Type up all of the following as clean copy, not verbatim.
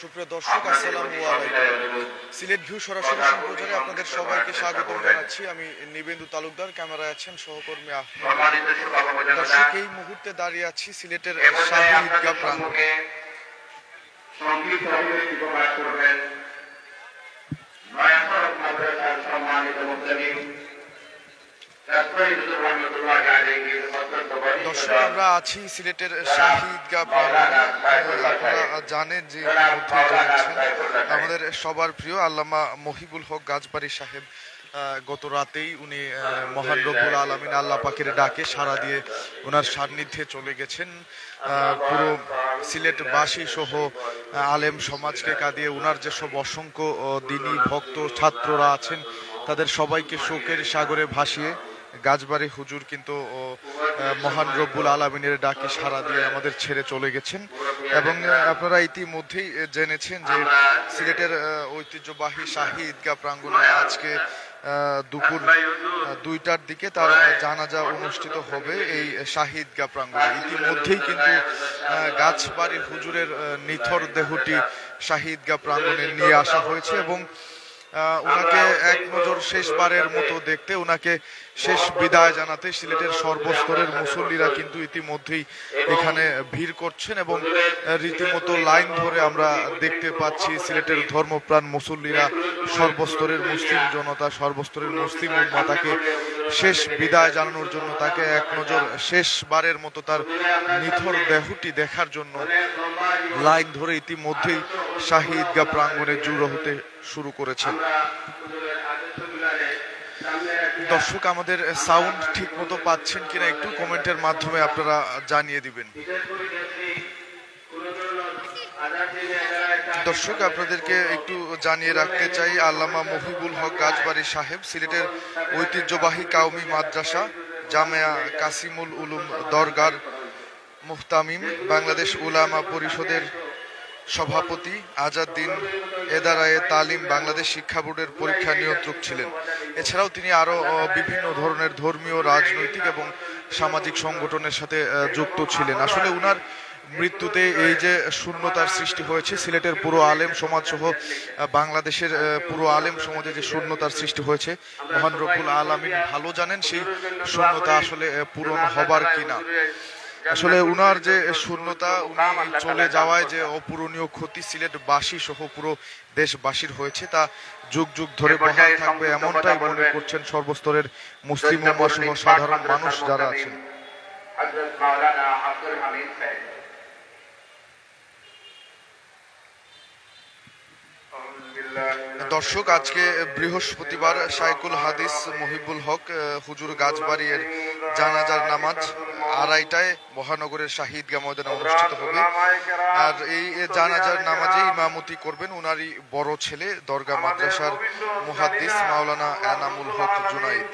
সুপ্রিয় দর্শক, আসসালামু আলাইকুম। সিলেট ভিউ সরাসরি সম্প্রচারে আপনাদের সবাইকে স্বাগতম জানাচ্ছি। আমি নিবেন্দু তালুকদার, ক্যামেরায় আছেন সহকর্মী আহমেদ। দর্শক, এই মুহূর্তে দাঁড়িয়ে আছি সিলেটের শাহী ঈদগাহ প্রাঙ্গণে। দর্শক, আমরা আছি সিলেটের শাহী ঈদগাহ প্রাঙ্গণে। আপনারা জানেন যে ইতিমধ্যেই জেনেছেন আমাদের সবার প্রিয় আল্লামা মহিবুল হক গাজবারী সাহেব গত রাতেই উনি মহান রব্বুল আলামিন আল্লাহ পাকের ডাকে সাড়া দিয়ে ওনার সান্নিধ্যে চলে গেছেন। পুরো সিলেটবাসী সহ আলেম সমাজকে কাঁদিয়ে ওনার যেসব অসংখ্য দিনী ভক্ত ছাত্ররা আছেন তাদের সবাইকে শোকের সাগরে ভাসিয়ে গাজবারী হুজুর কিন্তু মহান রব্বুল আলামিনের ডাকে সাড়া দিয়ে আমাদের ছেড়ে চলে গেছেন। এবং আপনারা ইতিমধ্যেই জেনেছেন যে সিলেটের ঐতিহ্যবাহী শাহী ঈদগাহ প্রাঙ্গণে আজকে দুপুর 2টার দিকে তার জানাজা অনুষ্ঠিত হবে এই শাহী ঈদগাহ প্রাঙ্গণে। ইতিমধ্যেই কিন্তু গাছবাড়ি হুজুরের নিথর দেহটি শাহী ঈদগাহ প্রাঙ্গণে নিয়ে আসা হয়েছে এবং ওনাকে এক নজর শেষবারের মতো দেখতে, ওনাকে শেষ বিদায় জানাতে সিলেটের সর্বস্তরের মুসল্লিরা কিন্তু ইতিমধ্যেই এখানে ভিড় করছেন এবং রীতিমতো লাইন ধরে আমরা দেখতে পাচ্ছি সিলেটের ধর্মপ্রাণ মুসল্লিরা, সর্বস্তরের মুসলিম জনতা, সর্বস্তরের মুসলিম উম্মাহ তাকে শেষ বিদায় জানানোর জন্য, তাকে এক নজর শেষবারের মতো তার নিথর দেহটি দেখার জন্য লাইন ধরে ইতিমধ্যেই শাহী ঈদগাহ প্রাঙ্গণে জড়ো হতে শুরু করেছেন। দর্শক, আমাদের সাউন্ড ঠিক মতো পাচ্ছেন কিনা একটু কমেন্টের মাধ্যমে আপনারা জানিয়ে দিবেন। দর্শক, আপনাদেরকে একটু জানিয়ে রাখতে চাই, আল্লামা মহিবুল হক গাজবারী সাহেব সিলেটের ঐতিহ্যবাহী কাউমি মাদ্রাসা জামেয়া কাসিমুল উলুম দরগার মুহতামিম, বাংলাদেশ উলামা পরিষদের সভাপতি, আজাদ্দিন এদারায়ে তালিম বাংলাদেশ শিক্ষা বোর্ডের পরীক্ষা নিয়ন্ত্রক ছিলেন। এছাড়াও তিনি আরও বিভিন্ন ধরনের ধর্মীয়, রাজনৈতিক এবং সামাজিক সংগঠনের সাথে যুক্ত ছিলেন। আসলে উনার মৃত্যুতে এই যে শূন্যতার সৃষ্টি হয়েছে সিলেটের পুরো আলেম সমাজ সহ বাংলাদেশের পুরো আলেম সমাজে যে শূন্যতার সৃষ্টি হয়েছে, মহান রব্বুল আলামিন ভালো জানেন সেই শূন্যতা আসলে পূরণ হবার কিনা। আসলে উনার যে শূন্যতা, উনি চলে যাওয়ায় যে অপূরণীয় ক্ষতি সিলেটবাসী সহ পুরো দেশবাসীর হয়েছে তা যুগ যুগ ধরে বহাল থাকবে এমনটাই মনে করছেন সর্বস্তরের মুসলিম উম্মাহ সহ সাধারণ মানুষ যারা আছেন। দর্শক, আজকে বৃহস্পতিবার শাইখুল হাদিস মহিবুল হক হুজুর গাজবাড়ির জানাজার নামাজ 2:30টায় মহানগরের শাহী ঈদগাহ ময়দানে অনুষ্ঠিত হবে। আর এই জানাজার নামাজে ইমামতি করবেন উনারই বড় ছেলে দরগা মাদ্রাসার মুহাদ্দিস মাওলানা এনামুল হক জুনাইদ।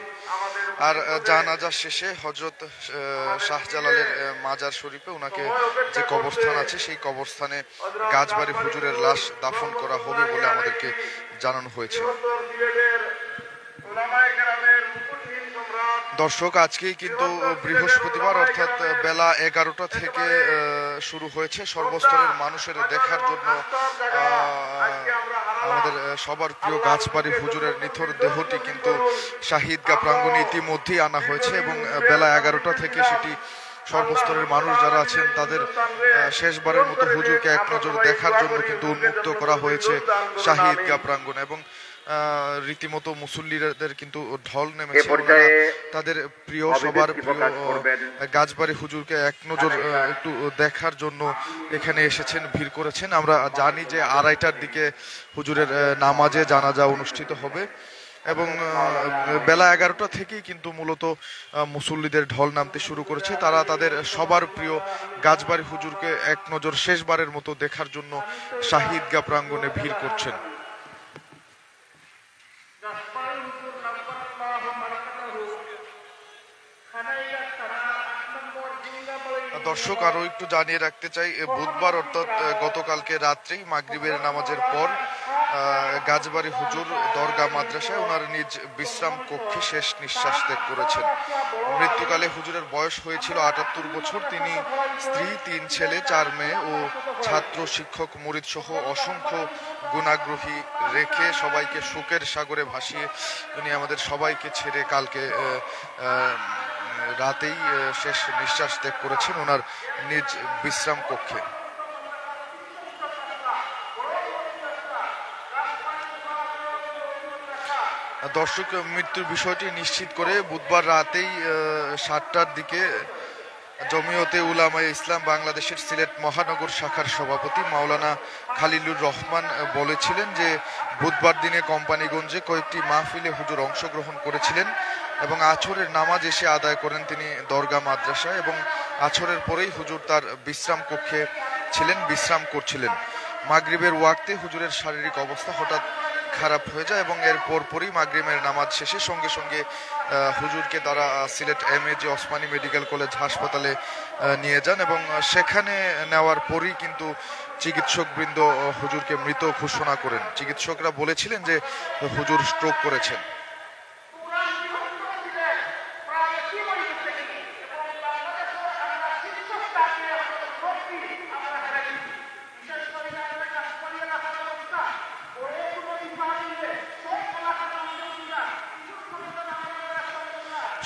আর জানাজা শেষে হযরত শাহজালালের মাজার শরীফে ওনাকে যে কবরস্থান আছে সেই কবরস্থানে গাজবাড়ি হুজুরের লাশ দাফন করা হবে বলে আমাদেরকে জানানো হয়েছে। দর্শক, আজকেই কিন্তু বৃহস্পতিবার, অর্থাৎ বেলা 11টা থেকে শুরু হয়েছে সর্বস্তরের মানুষের দেখার জন্য আমাদের সবার প্রিয় গাছবাড়ি হুজুরের নিথর দেহটি কিন্তু শাহী ঈদগাহ প্রাঙ্গণে ইতিমধ্যেই আনা হয়েছে এবং বেলা 11টা থেকে সেটি সর্বস্তরের মানুষ যারা আছেন তাদের শেষবারের মতো হুজুরকে এক নজর দেখার জন্য কিন্তু উন্মুক্ত করা হয়েছে শাহী ঈদগাহ প্রাঙ্গণে এবং রীতিমতো মুসল্লিদের কিন্তু ঢল নেমেছে। তাদের প্রিয়, সবার প্রিয় গাজবাড়ি হুজুরকে এক নজর একটু দেখার জন্য এখানে এসেছেন, ভিড় করেছেন। আমরা জানি যে 2:30টার দিকে হুজুরের নামাজে জানাজা অনুষ্ঠিত হবে এবং বেলা 11টা থেকেই কিন্তু মূলত মুসল্লিদের ঢল নামতে শুরু করেছে। তারা তাদের সবার প্রিয় গাজবাড়ি হুজুরকে এক নজর শেষবারের মতো দেখার জন্য শাহী ঈদগাহ প্রাঙ্গণে ভিড় করছেন। দর্শক আরো একটু জানিয়ে রাখতে চাই, বুধবার অর্থাৎ গতকালকে রাত্রেই মাগরিবের নামাজের পর গাজবাড়ি হুজুর দরগা মাদ্রাসায় ওনার নিজ বিশ্রাম কক্ষে শেষ নিঃশ্বাস ত্যাগ করেছেন। মৃত্যুকালে হুজুরের বয়স হয়েছিল ৭৮ বছর। তিনি স্ত্রী, ৩ ছেলে, ৪ মেয়ে ও ছাত্র, শিক্ষক, মুরিদ সহ অসংখ্য গুণাগ্রহী রেখে সবাইকে শোকের সাগরে ভাসিয়ে উনি আমাদের সবাইকে ছেড়ে কালকে রাতেই শেষ নিঃশ্বাস ত্যাগ করেছেন ওনার নিজ বিশ্রাম কক্ষে। দর্শক, মৃত্যুর বিষয়টি নিশ্চিত করে বুধবার রাতেই ৭টার দিকে জমিয়তে উলামায়ে ইসলাম বাংলাদেশের সিলেট মহানগর শাখার সভাপতি মাওলানা খালিলুর রহমান বলেছিলেন যে বুধবার দিনে কোম্পানিগঞ্জে কয়েকটি মাহফিলে হুজুর অংশগ্রহণ করেছিলেন এবং আছরের নামাজ এসে আদায় করেন তিনি দরগা মাদ্রাসায়, এবং আছরের পরেই হুজুর তার বিশ্রাম কক্ষে ছিলেন, বিশ্রাম করছিলেন। মাগরিবের ওয়াক্তে হুজুরের শারীরিক অবস্থা হঠাৎ খারাপ হয়ে যায় এবং এর পরপরই মাগরিবের নামাজ শেষে সঙ্গে সঙ্গে হুজুরকে তারা Sylhet MAG Osmani medical college হাসপাতালে নিয়ে যান এবং সেখানে নেওয়ার পরই কিন্তু চিকিৎসকবৃন্দ হুজুরকে মৃত ঘোষণা করেন। চিকিৎসকরা বলেছিলেন যে হুজুর স্ট্রোক করেছেন।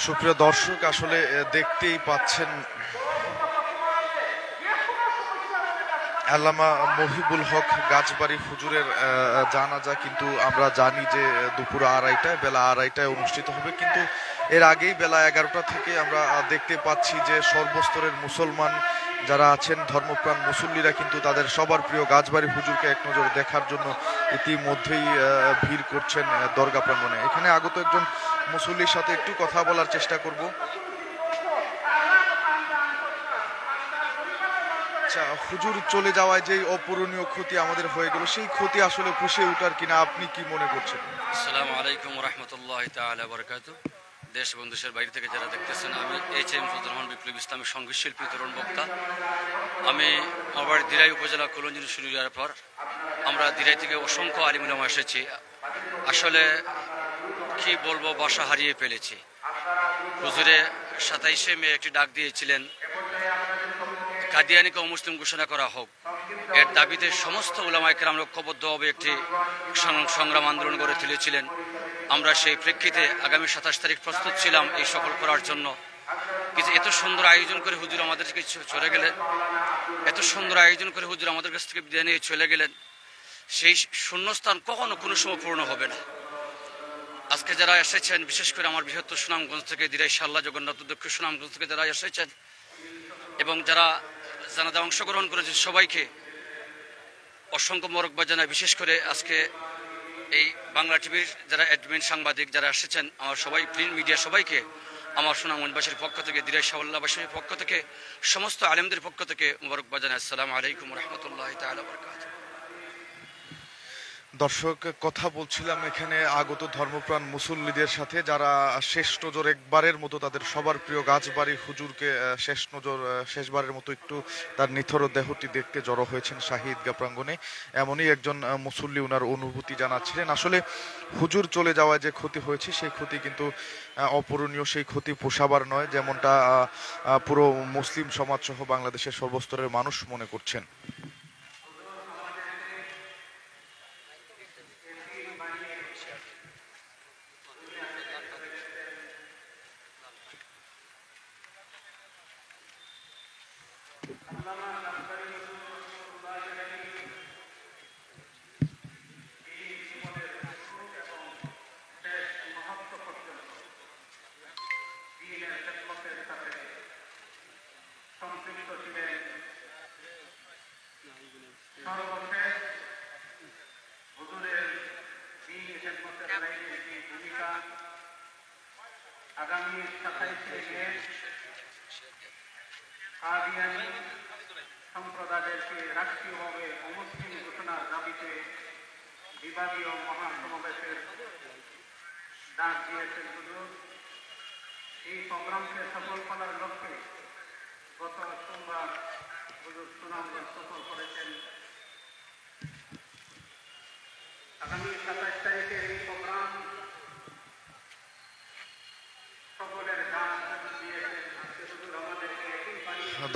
সুপ্রিয় দর্শক, আসলে দেখতেই পাচ্ছেন আল্লামা মহিবুল হক গাজবাড়ি হুজুরের জানাজা কিন্তু আমরা জানি যে দুপুর আড়াইটায়, বেলা আড়াইটায় অনুষ্ঠিত হবে, কিন্তু এর আগেই বেলা ১১টা থেকে আমরা দেখতে পাচ্ছি যে সর্বস্তরের মুসলমান যারা আছেন, ধর্মপ্রাণ মুসল্লিরা কিন্তু তাদের সবার প্রিয় গাজবাড়ি হুজুরকে এক নজর দেখার জন্য ইতিমধ্যেই ভিড় করছেন দরগা প্রাঙ্গণে। এখানে আগত একজন মুসল্লির সাথে একটু কথা বলার চেষ্টা করব। আচ্ছা, হুজুর চলে যাওয়ায় যে অপূরণীয় ক্ষতি আমাদের হয়ে গেল, সেই ক্ষতি আসলে পুষিয়ে ওঠার কিনা আপনি কি মনে করছেন? আসসালামু আলাইকুম ওয়া রাহমাতুল্লাহি তাআলা ওয়া বারাকাতুহু। দেশ এবং দেশের বাইরে থেকে যারা দেখতেছেন, আমি এইচ.এম. ফজলুর রহমান বিপ্লবী ইসলামী সঙ্গীত শিল্পী, তরুণ বক্তা। আমি আমার বাড়ি দিরাই উপজেলা কলঞ্জির শুরু হওয়ার পর আমরা দিরাই থেকে অসংখ্য আলিম উলামা এসেছি। আসলে কি বলবো, বাসা হারিয়ে ফেলেছি। হুজুরে ২৭শে মে একটি ডাক দিয়েছিলেন, কাদিয়ানিকে অমুসলিম ঘোষণা করা হোক। এর দাবিতে সমস্ত উলামায়ে কেরাম ঐক্যবদ্ধভাবে একটি সংগ্রাম আন্দোলন গড়ে তুলেছিলেন। আমরা সেই প্রেক্ষিতে আগামী ২৭ তারিখ প্রস্তুত ছিলাম এই সফল করার জন্য। কিন্তু এত সুন্দর আয়োজন করে হুজুর আমাদের থেকে চলে গেলেন, এত সুন্দর আয়োজন করে হুজুর আমাদের কাছ থেকে বিদায় নিয়ে চলে গেলেন। সেই শূন্যস্থান কখনো কোনো সময় পূর্ণ হবে না। আজকে যারা এসেছেন, বিশেষ করে আমার বৃহত্তর সুনামগঞ্জ থেকে, দিরাই শাল্লা জগন্নাথ উদ্যোক্ষ সুনামগঞ্জ থেকে যারা এসেছেন এবং যারা জানাজা অংশগ্রহণ করেছেন, সবাইকে অসংখ্য মোবারকবাদ জানাই। বিশেষ করে আজকে এই বাংলা টিভির যারা অ্যাডমিন, সাংবাদিক যারা এসেছেন, আমার সবাই, প্রিন্ট মিডিয়া, সবাইকে আমার সুনামগঞ্জবাসীর পক্ষ থেকে, দিরাই শাল্লাবাসীর পক্ষ থেকে, সমস্ত আলেমদের পক্ষ থেকে মোবারকবাদ জানাই। আসসালামু আলাইকুম ওয়া রাহমাতুল্লাহি তাআলা ওয়া বারাকাতুহু। দর্শক, কথা বলছিলাম এখানে আগত ধর্মপ্রাণ মুসল্লিদের সাথে, যারা শেষ নজর একবারের মতো তাদের সবার প্রিয় গাজবাড়ি হুজুরকে শেষবারের মতো একটু তার নিথর দেহটি দেখতে জড়ো হয়েছেন শাহী ঈদগাহ প্রাঙ্গণে। এমনই একজন মুসল্লি ওনার অনুভূতি জানাচ্ছিলেন। আসলে হুজুর চলে যাওয়ায় যে ক্ষতি হয়েছে, সেই ক্ষতি কিন্তু অপূরণীয়, সেই ক্ষতি পোষাবার নয়, যেমনটা পুরো মুসলিম সমাজ সহ বাংলাদেশের সর্বস্তরের মানুষ মনে করছেন। আগামী ২৭শে মে কাদিয়ানী সম্প্রদায়কে রাষ্ট্রীয়ভাবে অমুসলিম ঘোষণার দাবিতে বিভাগীয় মহাসমাবেশের ডাক দিয়েছেন হুজুর। এই সংগ্রামকে সফল করার লক্ষ্যে গত সোমবার হুজুর সুনামগঞ্জ সফর করেছেন। আগামী 27 তারিখের এই প্রোগ্রাম সকলের গান দিয়েছেন। আজকে হুজুর আমাদেরকে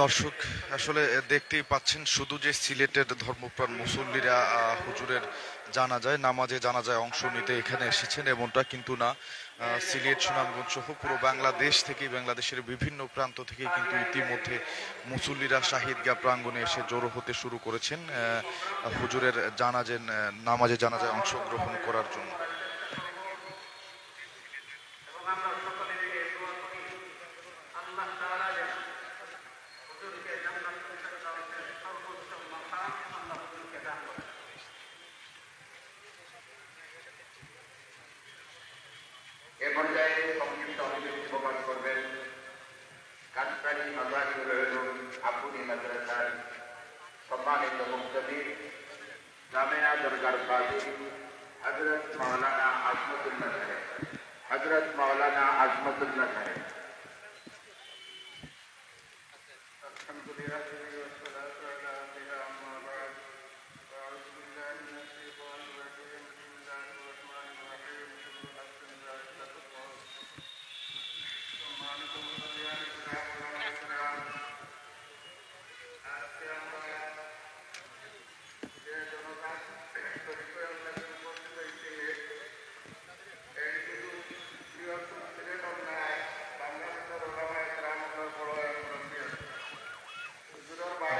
দর্শক আসলে দেখতেই পাচ্ছেন, শুধু যে সিলেটের ধর্মপ্রাণ মুসল্লিরা হুজুরের জানাজায় নামাজে জানাজায় অংশ নিতে এখানে এসেছেন এমনটা কিন্তু না। সিলেট, সুনামগঞ্জ সহ পুরো বাংলাদেশ থেকেই, বাংলাদেশের বিভিন্ন প্রান্ত থেকে কিন্তু ইতিমধ্যে মুসল্লিরা শাহিদগাহ প্রাঙ্গণে এসে জড়ো হতে শুরু করেছেন হুজুরের নামাজে জানাজায় অংশগ্রহণ করার জন্য। এ পর্যায়ে সংক্ষিপ্ত অভিব্যক্তি প্রকাশ করবেন কাজকারী মাদ্রাসুল উলুম আব্বুনি মাদ্রাসার সম্মানিত মুফতি জামিয়া দরগার কাজী হযরত মাওলানা আজমতুল্লাহ সাহেব।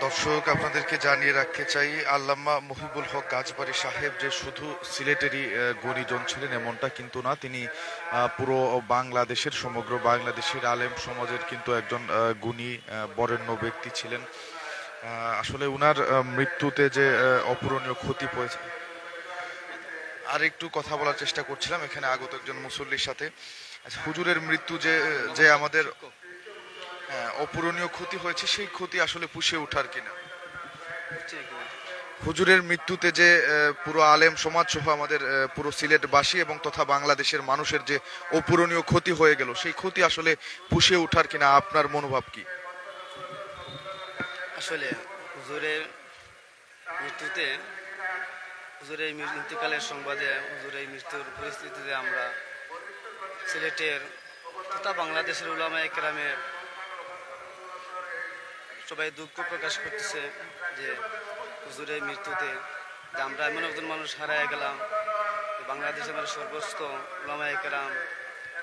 দর্শক আপনাদেরকে জানিয়ে রাখতে চাই, আল্লামা মহিবুল হক গাজবারী সাহেব যে শুধু সিলেটেরই গুণীজন ছিলেন এমনটা কিন্তু না, তিনি পুরো বাংলাদেশের, সমগ্র বাংলাদেশের আলেম সমাজের কিন্তু একজন গুণী বরেণ্য ব্যক্তি ছিলেন। আসলে উনার মৃত্যুতে যে অপূরণীয় ক্ষতি পড়েছে, আর একটু কথা বলার চেষ্টা করছিলাম এখানে আগত একজন মুসল্লির সাথে। হুজুরের মৃত্যু যে আমাদের অপূরণীয় ক্ষতি হয়েছে, সেই ক্ষতি আসলে পুষিয়ে ওঠার কিনা? হুজুরের মৃত্যুতে যে পুরো আলেম সমাজ সহ আমাদের পুরো সিলেটবাসী এবং তথা বাংলাদেশের মানুষের যে অপূরণীয় ক্ষতি হয়ে গেল, সেই ক্ষতি আসলে পুষিয়ে ওঠার কিনা আপনার মনোভাব কি? আসলে হুজুরের মৃত্যুতে, হুজুরের ইন্তেকালের সংবাদে, হুজুরের মৃত্যুর পরিস্থিতিতে আমরা সিলেটের তথা বাংলাদেশের উলামায়ে কেরামের সবাই দুঃখ প্রকাশ করতেছে যে হুজুরের মৃত্যুতে যে আমরা এমন একজন মানুষ হারায় গেলাম। বাংলাদেশের মানে সর্বস্ত উলামায়ে কেরাম,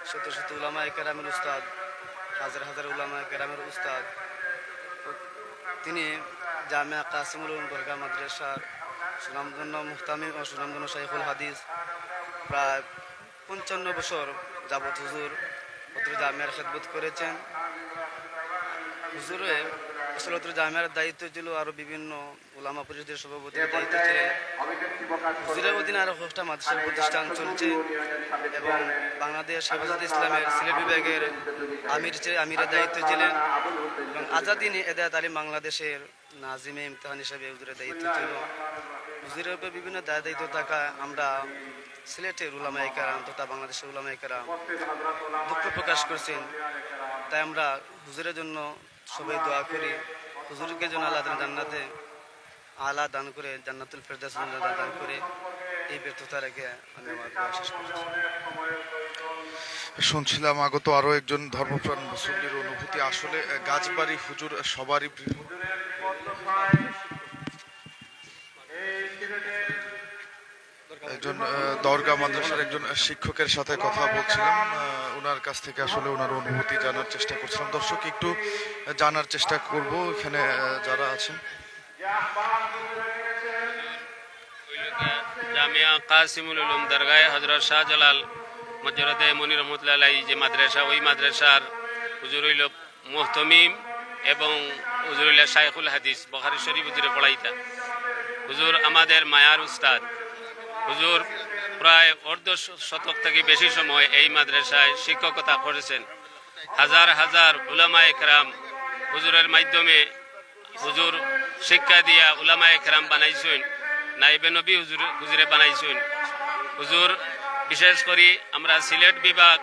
শত শত উলামায়ে কেরামের উস্তাদ, হাজার হাজার উলামায়ে কেরামের উস্তাদ। তিনি জামিয়া কাসিমুল উলুম দরগা মাদ্রাসার সুনামধন্য মুহতামিম ও সুনামধন্য শাইখুল হাদিস। প্রায় 55 বছর যাবৎ হুজুর জামিয়ার খেদমত করেছেন। হুজুরে আসলে জামিয়ার দায়িত্ব ছিল, আরো বিভিন্ন উলামা পরিষদের সভাপতির দায়িত্ব ছিলেন। হুজুরের অধীনে আরো 6টা মাদ্রাসা প্রতিষ্ঠান চলছে এবং বাংলাদেশ হেফাজতে ইসলামের সিলেট বিভাগের আমিরের দায়িত্ব ছিলেন এবং আজাদিন এদায়া তালিম বাংলাদেশের নাজিমে ইমতিহান হিসাবে হুজুরের দায়িত্ব ছিল। হুজুরের উপর বিভিন্ন দায়িত্ব থাকা আমরা সিলেটের উলামায়ে কেরাম তথা বাংলাদেশের উলামায়ে কেরাম দুঃখ প্রকাশ করছেন। তাই আমরা হুজুরের জন্য সবাই দোয়া করি, হুজুরকে যেন আল্লাহ জান্নাতে আলা দান করে, জান্নাতুল ফেরদাউস দান করে। এই ব্যর্থতা রেখে আমি আমার দোয়া শেষ করছি। শুনছিলাম আগত আরো একজন ধর্মপ্রাণ মুসল্লির অনুভূতি। আসলে গাজবারী হুজুর সবারই প্রিয়। একজন দরগা মাদ্রাসার একজন শিক্ষকের সাথে কথা বলছিলাম, ওনার কাছ থেকে আসলে ওনার অনুভূতি জানার চেষ্টা করছিলাম। দর্শক একটু জানার চেষ্টা করব এখানে যারা আছেন। জামিয়া কাসিমুল উলুম দরগায় হযরত শাহজালাল মজরদে মনির রহমতুল্লাহ আলাইহি যে মাদ্রাসা, ওই মাদ্রাসার হুজুর হইল মুহতামিম এবং হুজুর হইল শাইখুল হাদিস, বুখারী শরীফ হুজুরে পড়াইতা। হুজুর আমাদের মায়ার উস্তাদ। হুজুর প্রায় অর্ধ শতক থেকে বেশি সময় এই মাদ্রাসায় শিক্ষকতা করেছেন। হাজার হাজার উলামায়ে কেরাম হুজুরের মাধ্যমে হুজুর শিক্ষা দিয়া উলামায়ে কেরাম বানাইছেন, নাইবে নবী হুজুরে বানাইছেন। হুজুর বিশেষ করে আমরা সিলেট বিভাগ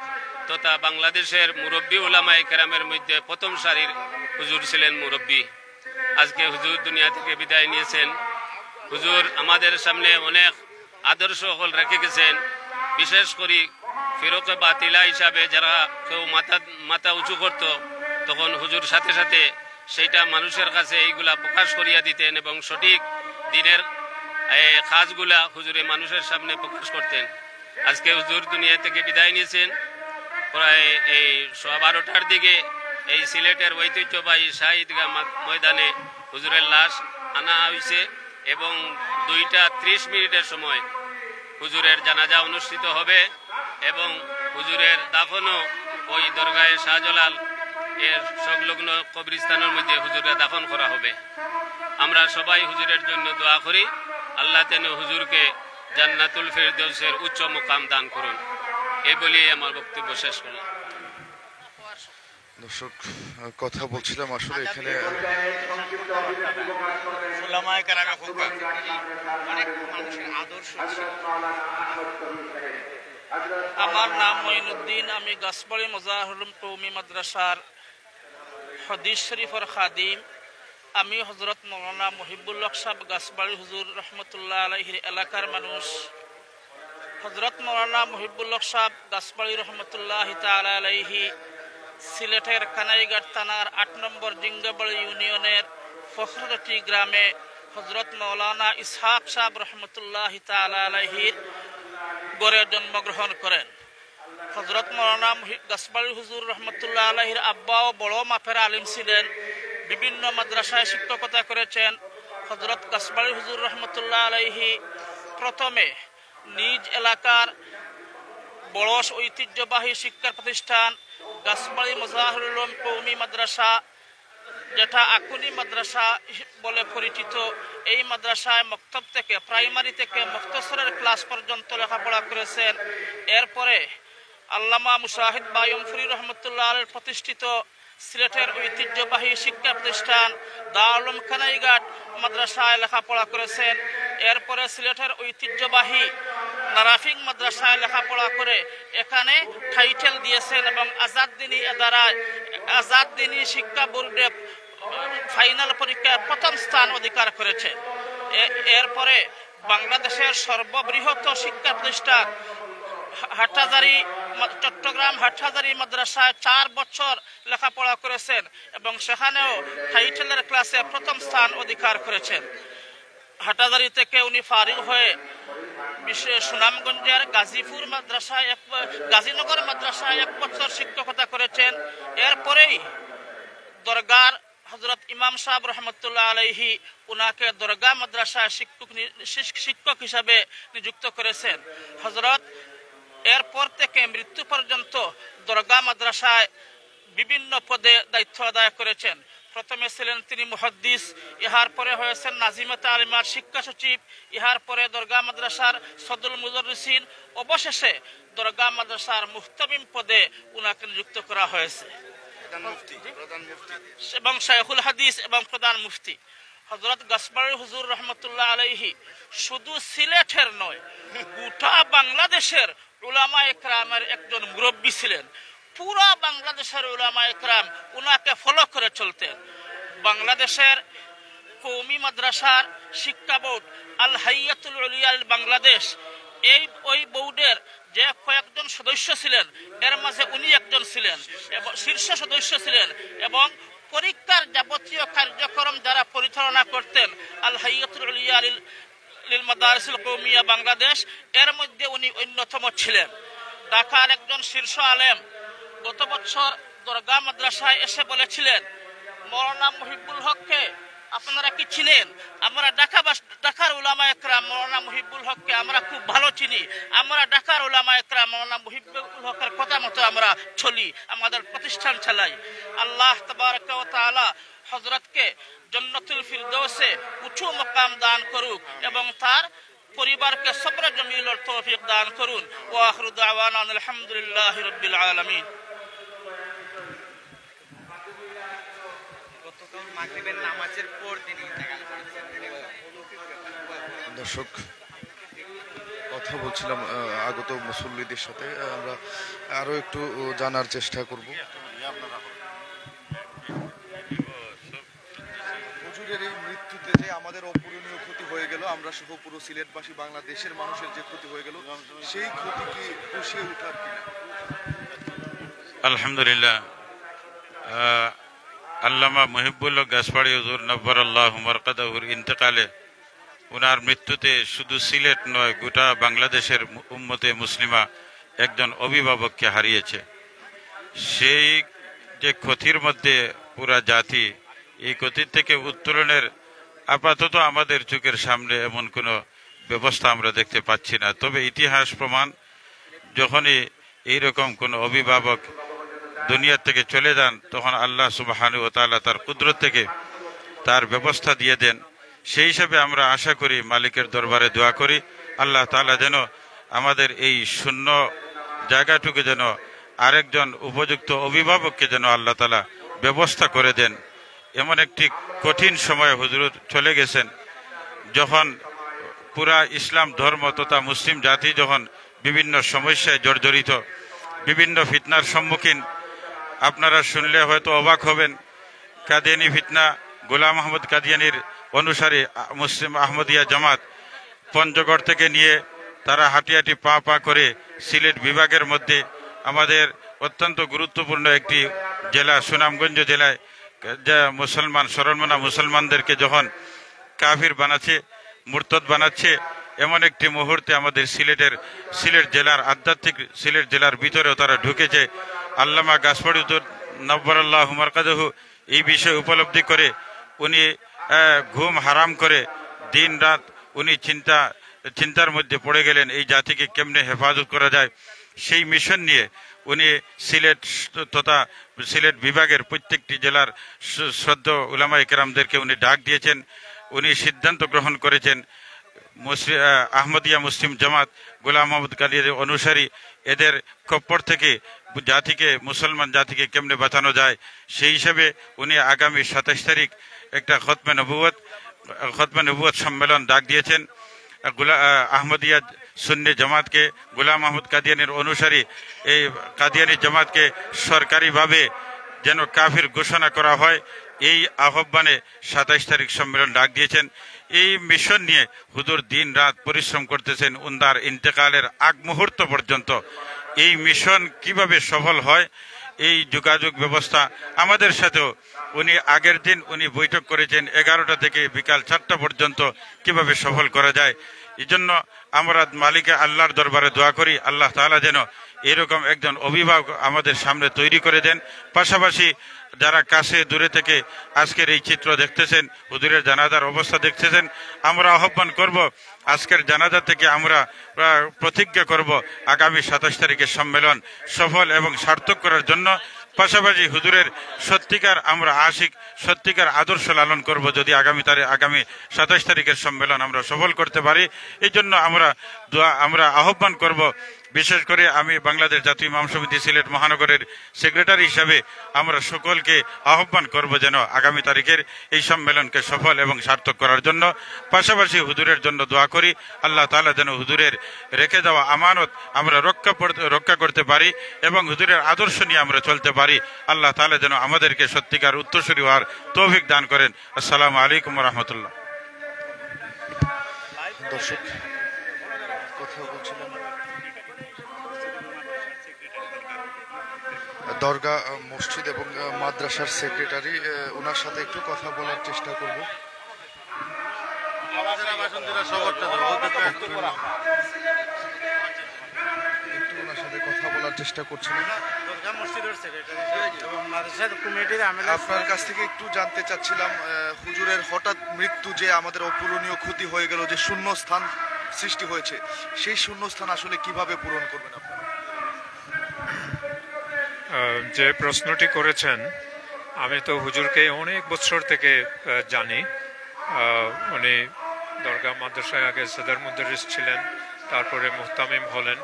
তথা বাংলাদেশের মুরব্বী উলামায়ে কেরামের মধ্যে প্রথম সারির হুজুর ছিলেন মুরব্বী। আজকে হুজুর দুনিয়া থেকে বিদায় নিয়েছেন। হুজুর আমাদের সামনে অনেক আদর্শ হল রেখে গেছেন। বিশেষ করে ফিরকে বাতিলা হিসাবে যারা কেউ মাথা উঁচু করত, তখন হুজুর সাথে সাথে সেইটা মানুষের কাছে এইগুলা প্রকাশ করিয়া দিতেন এবং সঠিক দিনের কাজগুলা হুজুরে মানুষের সামনে প্রকাশ করতেন। আজকে হুজুর দুনিয়া থেকে বিদায় নিয়েছেন। প্রায় এই 12টার দিকে এই সিলেটের ঐতিহ্যবাহী শাহিদগাহ ময়দানে হুজুরের লাশ আনা হয়েছে এবং 2:30 সময় হুজুরের জানাজা অনুষ্ঠিত হবে এবং হুজুরের দাফনও ওই দরগাহে শাহজালাল এর সংলগ্ন কবরস্থানের মধ্যে হুজুরের দাফন করা হবে। আমরা সবাই হুজুরের জন্য দোয়া করি, আল্লাহ যেন হুজুরকে জান্নাতুল ফেরদৌসের উচ্চ মুকাম দান করুন। এই বলেই আমার বক্তব্য শেষ করলাম। দর্শক, কথা বলছিলাম আসলে এখানে উলামায়ে কেরামের অনেক মানুষের আদর্শ ছিল। আমার নাম মঈনুদ্দিন, আমি গাছবাড়ি মোজাহিরুল কওমি মাদ্রাসার হাদিস শরীফের খাদিম। আমি হযরত মাওলানা মুহিবুল হক সাহেব গাছবাড়ি হুজুর রহমতুল্লাহ আলাইহির এলাকার মানুষ। হযরত মাওলানা মুহিবুল হক সাহেব গাছবাড়ি রহমতুল্লাহ তাআলা আলাইহি সিলেটের কানাইঘাট থানার 8 নম্বর জিঙ্গাবাড়ি ইউনিয়নের ফখরগতি গ্রামে হযরত মাওলানা ইসহাক সাহেব রহমতুল্লাহ তাআলা আলাইহির গড়ে জন্মগ্রহণ করেন। হযরত মাওলানা গাছবাড়ি হুজুর রহমতুল্লাহ আলাইহির আব্বাও বড় মাপের আলিম ছিলেন, বিভিন্ন মাদ্রাসায় শিক্ষকতা করেছেন। হযরত গাছবাড়ি হুজুর রহমতুল্লাহ আলাইহি প্রথমে নিজ এলাকার বড় ঐতিহ্যবাহী শিক্ষা প্রতিষ্ঠান গাছবাড়ি মোজাহিরুল কওমি মাদ্রাসা, যেটা আকুনি মাদ্রাসা বলে পরিচিত, এই মাদ্রাসায় মক্তব থেকে প্রাইমারি থেকে মুখতসরের ক্লাস পর্যন্ত লেখাপড়া করেছেন। এরপরে আল্লামা মুশাহিদ বায়ুমফুরি রহমতুল্লাহ আলাইহির প্রতিষ্ঠিত সিলেটের ঐতিহ্যবাহী শিক্ষা প্রতিষ্ঠান দারুল উলুম কানাইঘাট মাদ্রাসায় লেখাপড়া করেছেন। এরপরে সিলেটের ঐতিহ্যবাহী নারাফিং মাদ্রাসায় লেখাপড়া করে এখানে টাইটেল দিয়েছেন এবং আজাদ দিনী শিক্ষা বোর্ডে ফাইনাল পরীক্ষায় প্রথম স্থান অধিকার করেছে। এরপরে বাংলাদেশের সর্ববৃহৎ শিক্ষা প্রতিষ্ঠান চট্টগ্রাম হাটহাজারী মাদ্রাসায় 4 বছর লেখাপড়া করেছেন এবং সেখানেও টাইটেলের ক্লাসে প্রথম স্থান অধিকার করেছেন। হাটহাজারী থেকে উনি ফারিগ হয়ে সুনামগঞ্জের গাজীনগর মাদ্রাসায় 1 বছর শিক্ষকতা করেছেন। এরপরেই দরগার হযরত ইমাম সাহেব রহমতুল্লাহ আলাইহি উনাকে দরগা মাদ্রাসায় শিক্ষক হিসাবে নিযুক্ত করেছেন। হযরত এরপর থেকে মৃত্যু পর্যন্ত দরগা মাদ্রাসায় বিভিন্ন পদে দায়িত্ব আদায় করেছেন। প্রথমে ছিলেন তিনি মুহাদ্দিস, ইহার পরে হয়েছেন নাজিমে তালিমার শিক্ষা সচিব, ইহার পরে দরগা মাদ্রাসার সদরুল মুদাররিসিন, অবশেষে দরগা মাদ্রাসার মুহতামিম পদে উনাকে নিযুক্ত করা হয়েছে এবং শাইখুল হাদিস এবং প্রধান মুফতি। হযরত গাছবাড়ি হুজুর রহমতুল্লাহ আলাইহি শুধু সিলেটের নয়, গোটা বাংলাদেশের উলামায়ে কেরামের একজন মুরব্বী ছিলেন। পুরা বাংলাদেশের উলামায়ে কেরাম উনাকে ফলো করে চলতেন। বাংলাদেশের কওমি মাদ্রাসার শিক্ষা বোর্ড আল হাইয়াতুল উলিয়া বাংলাদেশ, ওই বোর্ডের যে কয়েকজন সদস্য ছিলেন এর মাঝে উনি একজন ছিলেন এবং শীর্ষ সদস্য ছিলেন এবং পরীক্ষার যাবতীয় কার্যক্রম যারা পরিচালনা করতেন আল হাইয়াতুল উলিয়া লিল মাদারিসুল কওমিয়া বাংলাদেশ, এর মধ্যে উনি অন্যতম ছিলেন। ঢাকার একজন শীর্ষ আলেম গত বছর দরগা মাদ্রাসায় এসে বলেছিলেন, মাওলানা মুহিবুল হককে আপনারা কি চিনেন? আমরা ঢাকার উলামায়ে কেরাম মাওলানা মুহিবুল হককে আমরা খুব ভালো চিনি। আমরা ঢাকার উলামায়ে কেরাম মাওলানা মুহিবুল হকের কথা মতো আমরা চলি, আমাদের প্রতিষ্ঠান চালাই। আল্লাহ তাবারক ওয়া তাআলা হযরতকে জান্নাতুল ফিরদৌসে উঁচু মাকাম দান করুক এবং তার পরিবারকে সবর জমিলের তৌফিক দান করুন। ওয়া আখিরু দাওয়ানা আলহামদুলিল্লাহি রাব্বিল আলামিন। গতকাল মাগরিবের নামাজের পর তিনি ইন্তেকাল করেছেন। দর্শক, কথা বলছিলাম আগত মুসল্লিদের সাথে, আমরা আরও একটু জানার চেষ্টা করব। হুজুরের এই মৃত্যুতে যে আমাদের অপূরণীয় ক্ষতি হয়ে গেল, আমরা সহ পুরো সিলেটবাসী বাংলাদেশের মানুষের যে ক্ষতি হয়ে গেল, সেই ক্ষতি কি পুষিয়ে ওঠার কিনা? আলহামদুলিল্লাহ, আল্লামা মুহিবুল হক গাছপাড়ি হুজুর নব্বরাল্লাহু মারকাদাহুর ইন্তেকালে, ওনার মৃত্যুতে শুধু সিলেট নয়, গোটা বাংলাদেশের উম্মতে মুসলিমা একজন অভিভাবককে হারিয়েছে। সেই যে ক্ষতির মধ্যে পুরা জাতি, এই ক্ষতির থেকে উত্তরণের আপাতত আমাদের চোখের সামনে এমন কোনো ব্যবস্থা আমরা দেখতে পাচ্ছি না। তবে ইতিহাস প্রমাণ, যখনই এইরকম কোনো অভিভাবক দুনিয়া থেকে চলে যান, তখন আল্লাহ সুবহানাহু ওয়া তাআলা তার কুদরত থেকে তার ব্যবস্থা দিয়ে দেন। সেই হিসাবে আমরা আশা করি, মালিকের দরবারে দোয়া করি, আল্লাহ তাআলা যেন আমাদের এই শূন্য জায়গাটুকু যেন আরেকজন উপযুক্ত অভিভাবককে যেন আল্লাহ তাআলা ব্যবস্থা করে দেন। এমন একটি কঠিন সময় হুজুর চলে গেছেন, যখন পুরা ইসলাম ধর্ম তথা মুসলিম জাতি যখন বিভিন্ন সমস্যায় জর্জরিত, বিভিন্ন ফিতনার সম্মুখীন। আপনারা শুনলে হয়তো অবাক হবেন, কাদিয়ানি ফিতনা, গোলাম আহমদ কাদিয়ানির অনুসারী মুসলিম আহমদিয়া জামাত পঞ্চগড় থেকে নিয়ে তারা হাঁটি হাঁটি পা পা করে সিলেট বিভাগের মধ্যে আমাদের অত্যন্ত গুরুত্বপূর্ণ একটি জেলা সুনামগঞ্জ জেলায় যা মুসলমান শরণমনা মুসলমানদেরকে যখন কাফির বানাচ্ছে, মুরতাদ বানাচ্ছে, এমন একটি মুহূর্তে আমাদের সিলেট জেলার আধ্যাত্মিক সিলেট জেলার ভিতরেও তারা ঢুকেছে। আল্লামা গাছপাড়ি হুজুর নব্বরাল্লাহু মারকাদাহু এই বিষয় উপলব্ধি করে উনি ঘুম হারাম করে দিন রাত উনি চিন্তার মধ্যে পড়ে গেলেন, এই জাতিকে কেমনে হেফাজত করা যায়। সেই মিশন নিয়ে উনি সিলেট তথা সিলেট বিভাগের প্রত্যেকটি জেলার শ্রদ্ধা উলামায়ে কেরামদেরকে উনি ডাক দিয়েছেন। উনি সিদ্ধান্ত গ্রহণ করেছেন, আহমদিয়া মুসলিম জামাত গোলাম আহমদ কাদিয়ানির অনুসারী, এদের খপ্পর থেকে জাতিকে, মুসলমান জাতিকে কেমনে বাঁচানো যায়, সেই হিসাবে উনি আগামী 27 তারিখ একটা খতমে নবুয়ত সম্মেলন ডাক দিয়েছেন। আহমদিয়া সুন্নি জামাতকে, গোলাম আহমদ কাদিয়ানির অনুসারী এই কাদিয়ানি জামাতকে সরকারিভাবে যেন কাফির ঘোষণা করা হয়, এই আহ্বানে 27 তারিখ সম্মেলন ডাক দিয়েছেন। এই মিশন নিয়ে হুজুর দিন রাত পরিশ্রম করতেছেন উনার ইন্তেকালের আগ মুহূর্ত পর্যন্ত। এই মিশন কিভাবে সফল হয়, এই যোগাযোগ ব্যবস্থা আমাদের সাথেও উনি আগের দিন উনি বৈঠক করেছেন 11টা থেকে বিকাল 4টা পর্যন্ত কিভাবে সফল করা যায়। এই জন্য আমরা মালিকে আল্লাহর দরবারে দোয়া করি, আল্লাহ তাআলা যেন এরকম একজন অভিভাবক আমাদের সামনে তৈরি করে দেন। পাশাপাশি যারা কাছে দূরে থেকে আজকের এই চিত্র দেখতেছেন, হুজুরের জানাজার অবস্থা দেখতেছেন, আমরা আহ্বান করব, আজকের জানাজা থেকে আমরা প্রতিজ্ঞা করব আগামী 27 তারিখের সম্মেলন সফল এবং সার্থক করার জন্য। পাশাপাশি হুজুরের সত্যিকার আমরা আশিক, সত্যিকার আদর্শ লালন করব যদি আগামী 27 তারিখের সম্মেলন আমরা সফল করতে পারি। এই জন্য আমরা আহ্বান করব। বিশেষ করে আমি বাংলাদেশ জাতীয় ইমাম সমিতি সিলেট মহানগরের সেক্রেটারি হিসাবে আমরা সকলকে আহ্বান করব যেন আগামী তারিখের এই সম্মেলনকে সফল এবং সার্থক করার জন্য। পাশাপাশি হুজুরের জন্য দোয়া করি, আল্লাহ তাআলা যেন হুজুরের রেখে যাওয়া আমানত আমরা রক্ষা করতে পারি এবং হুজুরের আদর্শ নিয়ে আমরা চলতে পারি। আল্লাহ তাআলা যেন আমাদেরকে সত্যিকার উত্তরসূরি হওয়ার তৌফিক দান করেন। আসসালামু আলাইকুম ওয়া রাহমাতুল্লাহ। দর্শক, কথা বলছিলাম দরগা মসজিদ এবং মাদ্রাসার সেক্রেটারি, ওনার সাথে একটু কথা বলার চেষ্টা করব। একটু ওনার সাথে কথা বলার চেষ্টা করছিলাম। আপনার কাছ থেকে একটু জানতে চাচ্ছিলাম, হুজুরের হঠাৎ মৃত্যু যে আমাদের অপূরণীয় ক্ষতি হয়ে গেল, যে শূন্য স্থান সৃষ্টি হয়েছে, সেই শূন্য স্থান আসলে কিভাবে পূরণ করবেন আপনারা? যে প্রশ্নটি করেছেন, আমি তো হুজুরকে অনেক বছর থেকে জানি। উনি দরগা মাদ্রাসায় আগে সদর মুদারিস ছিলেন, তারপরে মুহতামিম হলেন।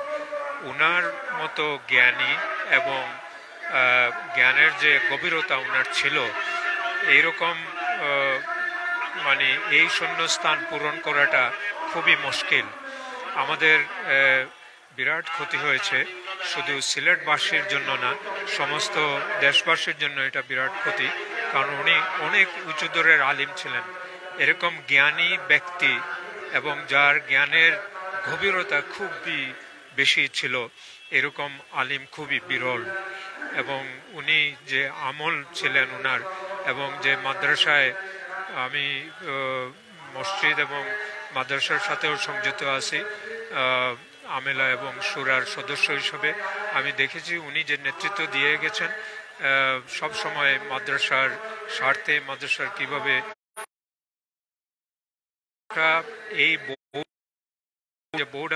উনার মতো জ্ঞানী এবং জ্ঞানের যে গভীরতা উনার ছিল, এইরকম এই শূন্যস্থান পূরণ করাটা খুবই মুশকিল। আমাদের বিরাট ক্ষতি হয়েছে, শুধু সিলেটবাসীর জন্য না, সমস্ত দেশবাসীর জন্য এটা বিরাট ক্ষতি। কারণ উনি অনেক উঁচু দরের আলিম ছিলেন। এরকম জ্ঞানী ব্যক্তি এবং যার জ্ঞানের গভীরতা খুবই বেশি ছিল, এরকম আলিম খুবই বিরল। এবং উনি যে আমল ছিলেন উনার, এবং যে মাদ্রাসায় আমি মসজিদ এবং মাদ্রাসার সাথেও সংযুক্ত আছি আমেলা এবং সুরার সদস্য হিসেবে, আমি দেখেছি উনি যে নেতৃত্ব দিয়ে গেছেন সব সময় মাদ্রাসার স্বার্থে, মাদ্রাসার কিভাবে এই বোর্ড